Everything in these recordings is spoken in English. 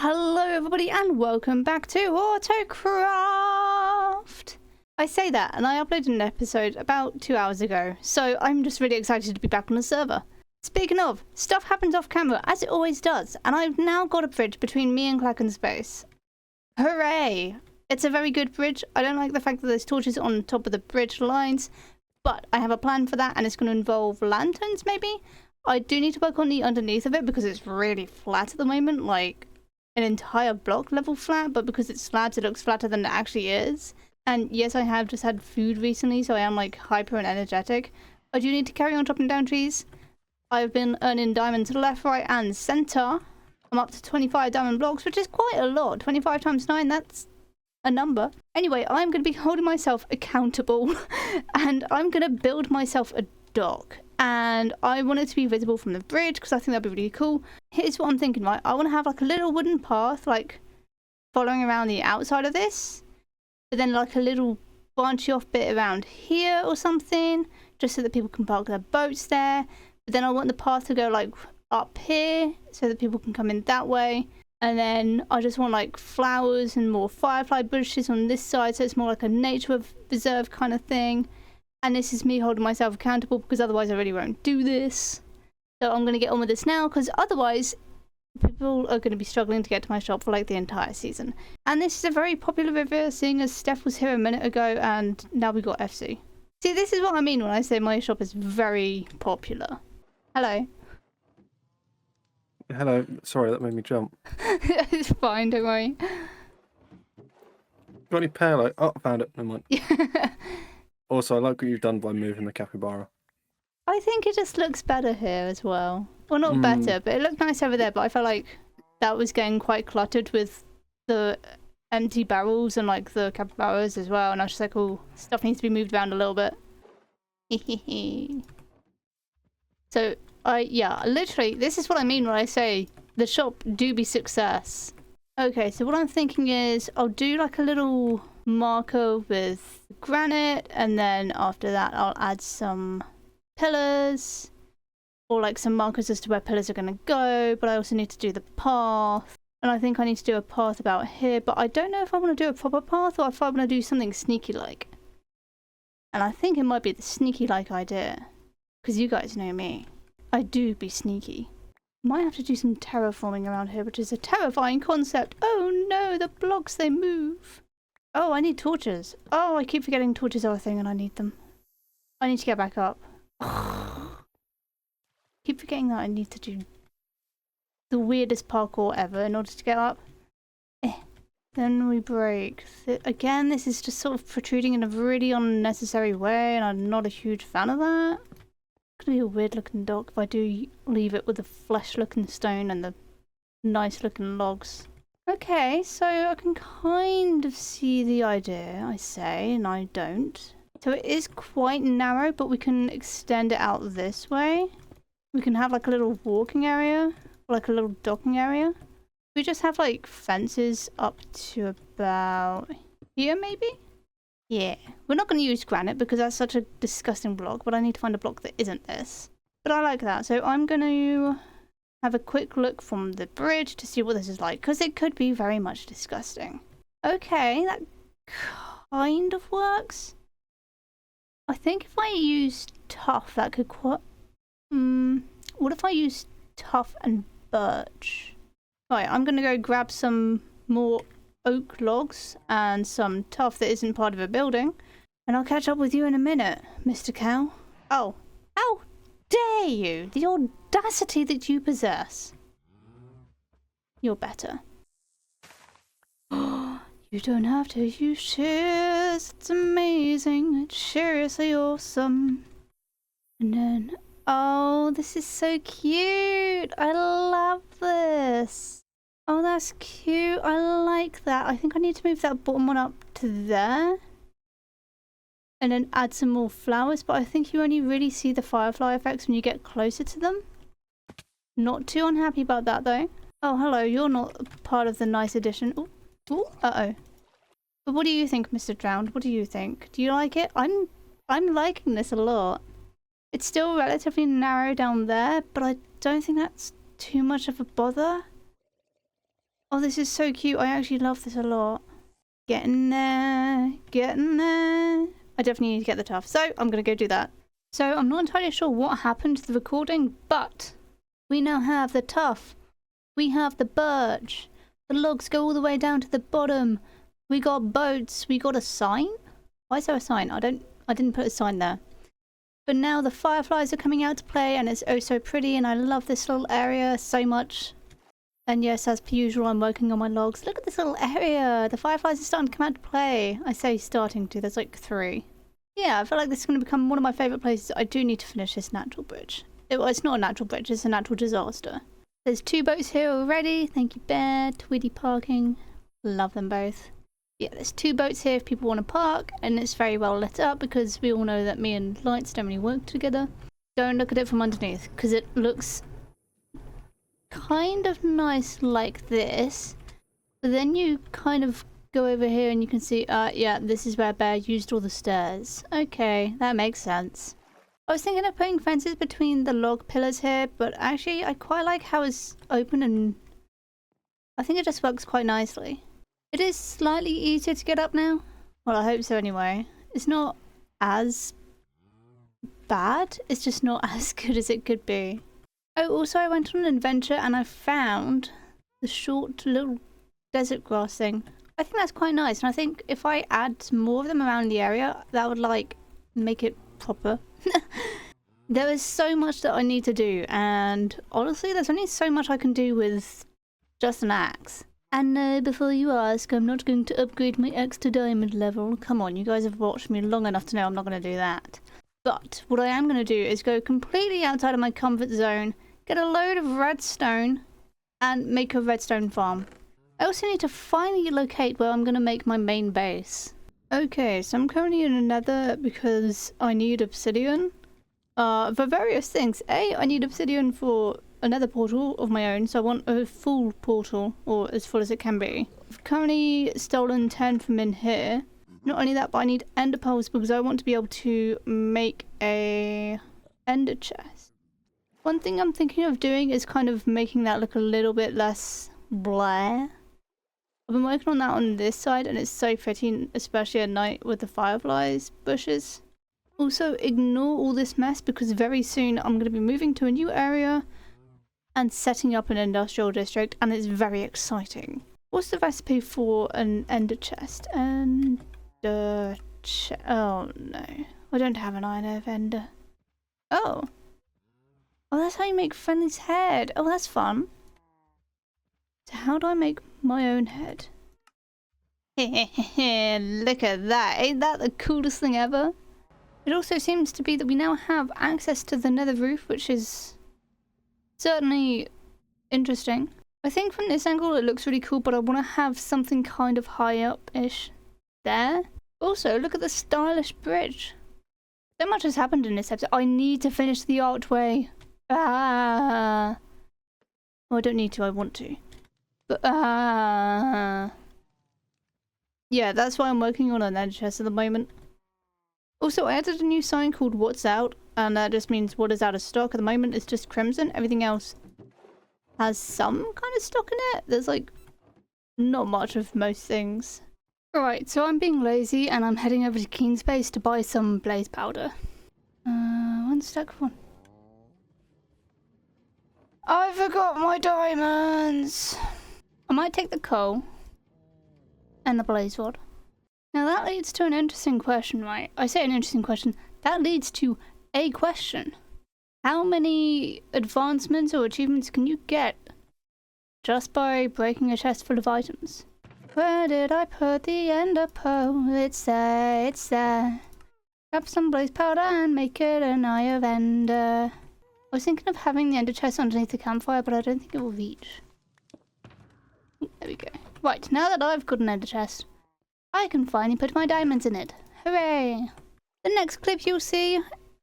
Hello everybody and welcome back to AutoCraft! I say that and I uploaded an episode about 2 hours ago, so I'm just really excited to be back on the server. Speaking of, stuff happens off camera as it always does, and I've now got a bridge between me and Kraken Space. Hooray! It's a very good bridge. I don't like the fact that there's torches on top of the bridge lines, but I have a plan for that and it's going to involve lanterns maybe? I do need to work on the underneath of it because it's really flat at the moment, like an entire block level flat, but because it's flat it looks flatter than it actually is. And yes, I have just had food recently, so I am like hyper and energetic. I do need to carry on chopping down trees. I've been earning diamonds left, right and center. I'm up to 25 diamond blocks, which is quite a lot. 25 times 9, that's a number. Anyway, I'm going to be holding myself accountable and I'm going to build myself a dock. And I want it to be visible from the bridge because I think that'd be really cool. Here's what I'm thinking, right? I want to have like a little wooden path, like following around the outside of this, but then like a little branchy off bit around here or something, just so that people can park their boats there. But then I want the path to go like up here so that people can come in that way. And then I just want like flowers and more firefly bushes on this side, so it's more like a nature reserve kind of thing. And this is me holding myself accountable because otherwise I really won't do this. So I'm going to get on with this now because otherwise people are going to be struggling to get to my shop for like the entire season. And this is a very popular river, seeing as Steph was here a minute ago and now we got FC. See, this is what I mean when I say my shop is very popular. Hello. Hello. Sorry, that made me jump. It's fine, don't worry. Got any pear? Oh, found it. Never mind. Also, I like what you've done by moving the capybara. I think it just looks better here as well. Well, not better, but it looked nice over there, but I felt like that was getting quite cluttered with the empty barrels and like the capybaras as well, and I was just like, oh, stuff needs to be moved around a little bit. So, yeah, literally, this is what I mean when I say the shop do be success. Okay, so what I'm thinking is I'll do like a little marker with granite, and then after that I'll add some pillars or like some markers as to where pillars are going to go, but I also need to do the path, and I think I need to do a path about here, but I don't know if I want to do a proper path or if I want to do something sneaky like, and I think it might be the sneaky like idea because you guys know me, I do be sneaky. Might have to do some terraforming around here, which is a terrifying concept. Oh no, the blocks, they move. Oh, I need torches. Oh, I keep forgetting torches are a thing and I need them. I need to get back up. Keep forgetting that I need to do the weirdest parkour ever in order to get up. Then we break. Again, this is just sort of protruding in a really unnecessary way and I'm not a huge fan of that. It's gonna be a weird looking dock if I do leave it with the flesh looking stone and the nice looking logs. Okay, so I can kind of see the idea, I say, and I don't. So it is quite narrow, but we can extend it out this way. We can have like a little walking area, or like a little docking area. We just have like fences up to about here maybe? Yeah, we're not going to use granite because that's such a disgusting block, but I need to find a block that isn't this. But I like that, so I'm going to have a quick look from the bridge to see what this is like, because it could be very much disgusting. Okay, that kind of works. I think if I use tough, that could quite... what if I use tough and birch? Right, I'm going to go grab some more oak logs and some tough that isn't part of a building, and I'll catch up with you in a minute, Mr. Cow. Oh, how dare you! The audacity that you possess. You're better. You don't have to use shears. It's amazing. It's seriously awesome. And then, oh, this is so cute. I love this. Oh, that's cute. I like that. I think I need to move that bottom one up to there. And then add some more flowers, but I think you only really see the firefly effects when you get closer to them. Not too unhappy about that though. Oh, hello, you're not part of the nice addition. Ooh, ooh, uh-oh. But what do you think, Mr. Drowned? What do you think? Do you like it? I'm liking this a lot. It's still relatively narrow down there, but I don't think that's too much of a bother. Oh, this is so cute. I actually love this a lot. Getting there, getting there. I definitely need to get the tuff, so I'm gonna go do that. So I'm not entirely sure what happened to the recording, but we now have the tuff. We have the birch. The logs go all the way down to the bottom. We got boats. We got a sign. Why is there a sign? I didn't put a sign there. But now the fireflies are coming out to play, and it's oh so pretty, and I love this little area so much. And yes, as per usual, I'm working on my logs. Look at this little area. The fireflies are starting to come out to play. I say starting to. There's like 3. Yeah, I feel like this is going to become one of my favourite places. I do need to finish this natural bridge. Well, it's not a natural bridge. It's a natural disaster. There's 2 boats here already. Thank you, Bear. Twiddy parking. Love them both. Yeah, there's 2 boats here if people want to park. And it's very well lit up because we all know that me and lights don't really work together. Don't look at it from underneath because it looks kind of nice like this, but then you kind of go over here and you can see yeah, this is where Bear used all the stairs. Okay, that makes sense. I was thinking of putting fences between the log pillars here, but actually I quite like how it's open, and I think it just works quite nicely. It is slightly easier to get up now. Well, I hope so anyway. It's not as bad, it's just not as good as it could be. Oh, also I went on an adventure and I found the short little desert grass thing. I think that's quite nice, and I think if I add some more of them around the area, that would like make it proper. There is so much that I need to do, and honestly there's only so much I can do with just an axe. And no, before you ask, I'm not going to upgrade my axe to diamond level. Come on, you guys have watched me long enough to know I'm not going to do that. But what I am going to do is go completely outside of my comfort zone, get a load of redstone, and make a redstone farm. I also need to finally locate where I'm going to make my main base. Okay, so I'm currently in a nether because I need obsidian. For various things. I need obsidian for another portal of my own, so I want a full portal, or as full as it can be. I've currently stolen 10 from in here. Not only that, but I need ender pearls because I want to be able to make a ender chest. One thing I'm thinking of doing is kind of making that look a little bit less blah. I've been working on that on this side, and it's so pretty, especially at night with the fireflies bushes. Also, ignore all this mess because very soon I'm going to be moving to a new area and setting up an industrial district, and it's very exciting. What's the recipe for an ender chest? Oh no, I don't have an iron of ender. Oh, that's how you make Friendly's head. Oh, that's fun. So how do I make my own head? Look at that, ain't that the coolest thing ever? It also seems to be that we now have access to the nether roof, which is certainly interesting. I think from this angle it looks really cool, but I want to have something kind of high up-ish there. Also, look at the stylish bridge. So much has happened in this episode. I need to finish the archway. Well, I don't need to, I want to. But yeah, that's why I'm working on an ender chest at the moment. Also, I added a new sign called What's Out, and that just means what is out of stock. At the moment it's just crimson. Everything else has some kind of stock in it. There's like not much of most things. Alright, so I'm being lazy and I'm heading over to Keenspace to buy some blaze powder. 1 stack of 1. I forgot my diamonds! I might take the coal and the blaze rod. Now that leads to an interesting question, right? I say an interesting question. That leads to a question. How many advancements or achievements can you get just by breaking a chest full of items? Where did I put the ender pearl? It's there, it's there. Grab some blaze powder and make it an eye of ender. I was thinking of having the ender chest underneath the campfire, but I don't think it will reach. There we go. Right, now that I've got an ender chest, I can finally put my diamonds in it. Hooray! The next clip you'll see,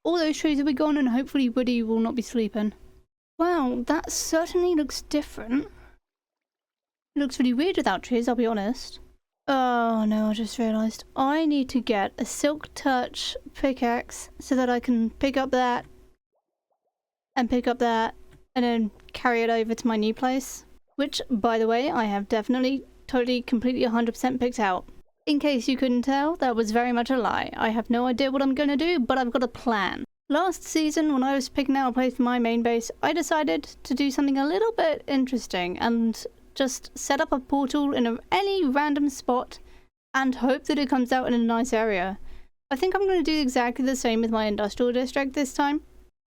all those trees will be gone and hopefully Woody will not be sleeping. Wow, that certainly looks different. It looks really weird without trees, I'll be honest. Oh no, I just realised. I need to get a silk touch pickaxe so that I can pick up that and pick up that and then carry it over to my new place. which, by the way, I have definitely, totally, completely 100% picked out. In case you couldn't tell, that was very much a lie. I have no idea what I'm going to do, but I've got a plan. Last season, when I was picking out a place for my main base, I decided to do something a little bit interesting and just set up a portal in any random spot and hope that it comes out in a nice area. I think I'm going to do exactly the same with my industrial district this time.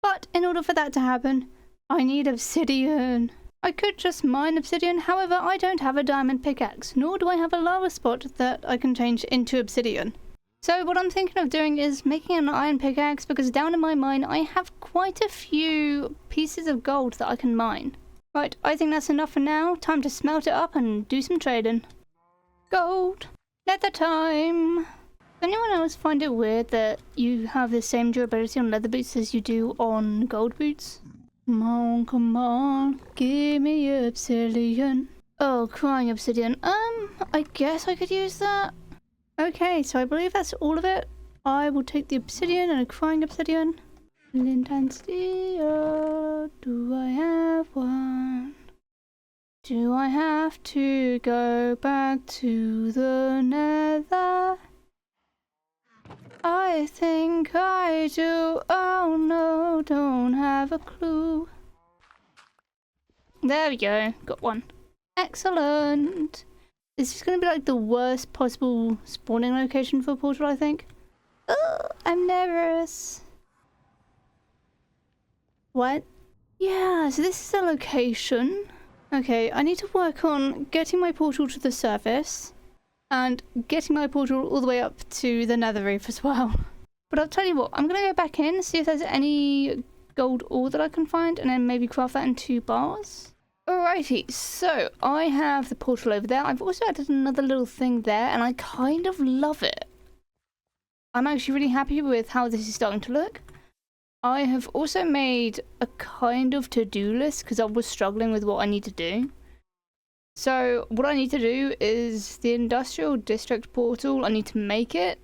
But in order for that to happen, I need obsidian. I could just mine obsidian, however, I don't have a diamond pickaxe, nor do I have a lava spot that I can change into obsidian. So what I'm thinking of doing is making an iron pickaxe, because down in my mine I have quite a few pieces of gold that I can mine. Right, I think that's enough for now. Time to smelt it up and do some trading. Gold! Nether time! Does anyone else find it weird that you have the same durability on leather boots as you do on gold boots? Come on, give me obsidian. Oh, crying obsidian. I guess I could use that. Okay, so I believe that's all of it. I will take the obsidian and a crying obsidian. Flint and steel, do I have one? Do I have to go back to the nether? I think I do. Oh no, don't have a clue. There we go, got one. Excellent. This is going to be like the worst possible spawning location for a portal, I think. Oh, I'm nervous. What? Yeah, so this is the location. Okay, I need to work on getting my portal to the surface and getting my portal all the way up to the nether reef as well. But I'll tell you what, I'm going to go back in, see if there's any gold ore that I can find, and then maybe craft that in 2 bars. Alrighty, so I have the portal over there. I've also added another little thing there, and I kind of love it. I'm actually really happy with how this is starting to look. I have also made a kind of to-do list because I was struggling with what I need to do. So what I need to do is the industrial district portal. I need to make it,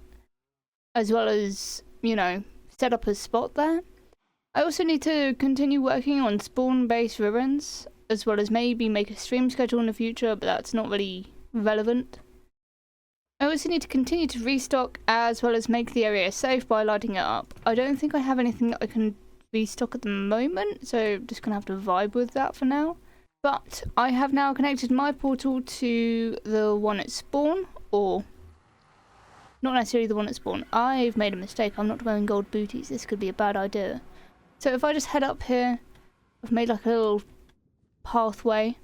as well as, you know, set up a spot there. I also need to continue working on spawn-based ruins, as well as maybe make a stream schedule in the future, but that's not really relevant. I also need to continue to restock, as well as make the area safe by lighting it up. I don't think I have anything that I can restock at the moment, so just gonna have to vibe with that for now. But I have now connected my portal to the one at spawn, or not necessarily the one at spawn. I've made a mistake. I'm not wearing gold booties. This could be a bad idea. So if I just head up here, I've made like a little pathway.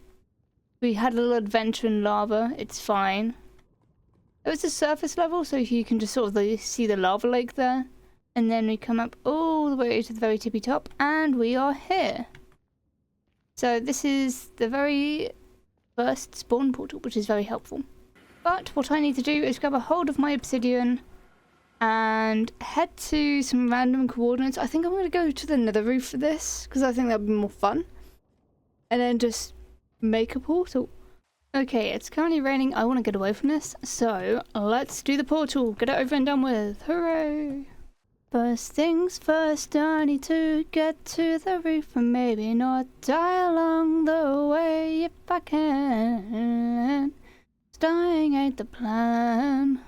We had a little adventure in lava. It's fine. It was a surface level, so you can just sort of see the lava lake there. And then we come up all the way to the very tippy top, and we are here. So this is the very first spawn portal, which is very helpful. But what I need to do is grab a hold of my obsidian and head to some random coordinates. I think I'm going to go to the nether roof for this, because I think that would be more fun. And then just make a portal. Okay, it's currently raining. I want to get away from this. So let's do the portal. Get it over and done with. Hooray! First things first, I need to get to the roof and maybe not die along the way if I can. Dying ain't the plan.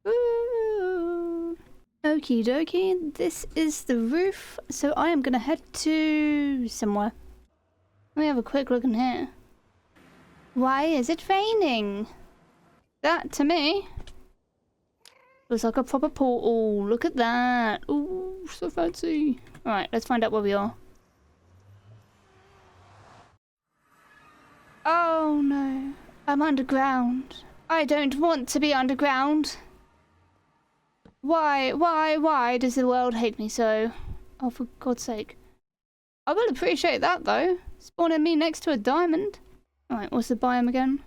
Ooh. Okie dokie, this is the roof, so I am gonna head to somewhere. Let me have a quick look in here. Why is it raining? That, to me, looks like a proper portal. Look at that. Ooh, so fancy. Alright, let's find out where we are. Oh no, I'm underground. I don't want to be underground. Why does the world hate me so? Oh, for God's sake. I will appreciate that though. Spawning me next to a diamond. Alright, what's the biome again?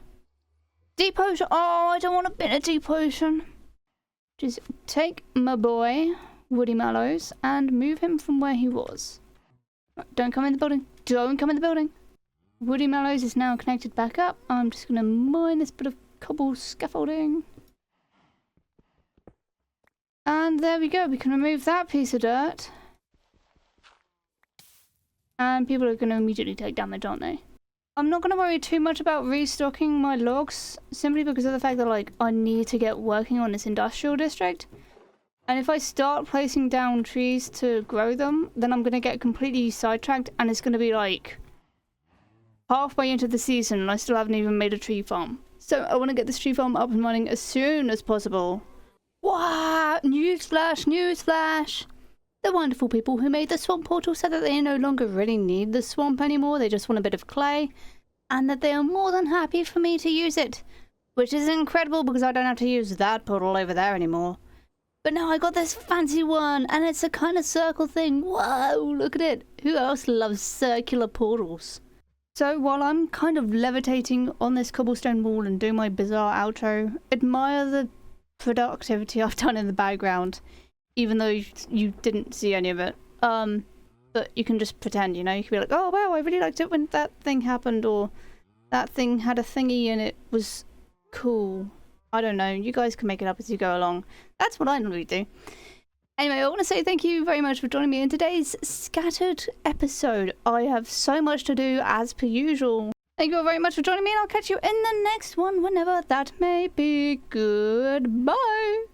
Deep ocean. Oh, I don't want to be in a deep ocean. Just take my boy, Woody Mallows, and move him from where he was. Right, don't come in the building. Don't come in the building. Woody Mallows is now connected back up. I'm just going to mine this bit of cobble scaffolding. And there we go. We can remove that piece of dirt. And people are going to immediately take damage, aren't they? I'm not going to worry too much about restocking my logs, simply because of the fact that, like, I need to get working on this industrial district. And if I start placing down trees to grow them, then I'm going to get completely sidetracked, and it's going to be, like, halfway into the season, and I still haven't even made a tree farm. So I want to get this tree farm up and running as soon as possible. Wow! Newsflash! Newsflash! The wonderful people who made the swamp portal said that they no longer really need the swamp anymore, they just want a bit of clay, and that they are more than happy for me to use it. Which is incredible because I don't have to use that portal over there anymore. But now I got this fancy one, and it's a kind of circle thing. Whoa, look at it. Who else loves circular portals? So while I'm kind of levitating on this cobblestone wall and doing my bizarre outro, admire the productivity I've done in the background. Even though you didn't see any of it. But you can just pretend, you know? You can be like, oh wow, I really liked it when that thing happened, or that thing had a thingy and it was cool. I don't know, you guys can make it up as you go along. That's what I normally do. Anyway, I want to say thank you very much for joining me in today's scattered episode. I have so much to do as per usual. Thank you all very much for joining me, and I'll catch you in the next one whenever that may be. Goodbye!